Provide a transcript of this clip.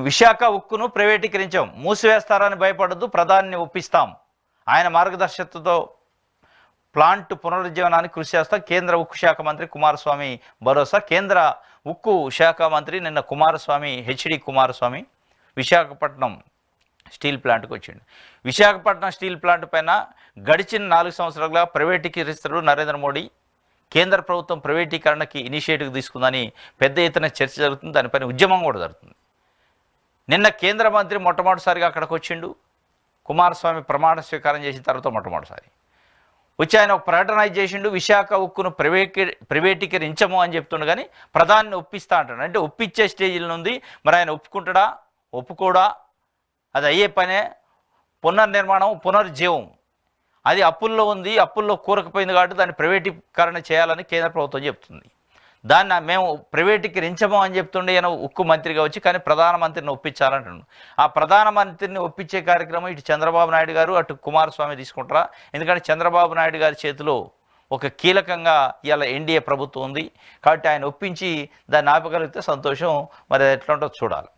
విశాఖ ఉక్కును ప్రైవేటీకరించాం, మూసివేస్తారని భయపడద్దు, ప్రధానిని ఒప్పిస్తాం, ఆయన మార్గదర్శకత్వంతో ప్లాంట్ పునరుజ్జీవనానికి కృషి చేస్తాం, కేంద్ర ఉక్కు శాఖ మంత్రి కుమారస్వామి భరోసా. కేంద్ర ఉక్కు శాఖ మంత్రి నిన్న హెచ్డి కుమారస్వామి విశాఖపట్నం స్టీల్ ప్లాంట్కి వచ్చిండు. విశాఖపట్నం స్టీల్ ప్లాంట్ పైన గడిచిన 4 సంవత్సరాలుగా ప్రైవేటీకరిస్తున్న నరేంద్ర మోడీ కేంద్ర ప్రభుత్వం ప్రైవేటీకరణకి ఇనిషియేటివ్ తీసుకుందని పెద్ద ఎత్తున చర్చ జరుగుతుంది, దానిపైన ఉద్యమం కూడా జరుగుతుంది. నిన్న కేంద్ర మంత్రి మొట్టమొదటిసారిగా అక్కడికి వచ్చిండు. కుమారస్వామి ప్రమాణ స్వీకారం చేసిన తర్వాత మొట్టమొదటిసారి వచ్చి ఆయన ఒక ప్రకటన చేసిండు, విశాఖ ఉక్కును ప్రైవేటీకరించము అని చెప్తుండు, కానీ ప్రధానిని ఒప్పిస్తా అంటాడు. అంటే ఒప్పించే స్టేజీలో ఉంది. మరి ఆయన ఒప్పుకుంటాడా ఒప్పుకోడా, అది అయ్యే పనే. పునర్నిర్మాణం పునరుజ్జీవం అది అప్పుల్లో ఉంది, అప్పుల్లో కూరకపోయింది కాబట్టి దాన్ని ప్రైవేటీకరణ చేయాలని కేంద్ర ప్రభుత్వం చెప్తుంది. దాన్ని మేము ప్రైవేటీకరించము అని చెప్తుండే ఈయన ఉక్కు మంత్రిగా వచ్చి, కానీ ప్రధానమంత్రిని ఒప్పించాలంటున్నాడు. ఆ ప్రధానమంత్రిని ఒప్పించే కార్యక్రమం ఇటు చంద్రబాబు నాయుడు గారు అటు కుమారస్వామి తీసుకుంటారా? ఎందుకంటే చంద్రబాబు నాయుడు గారి చేతిలో ఒక కీలకంగా ఇలా ఎన్డీఏ ప్రభుత్వం ఉంది కాబట్టి ఆయన ఒప్పించి దాన్ని ఆపగలిగితే సంతోషం. మరి ఎట్లా ఉంటుందో చూడాలి.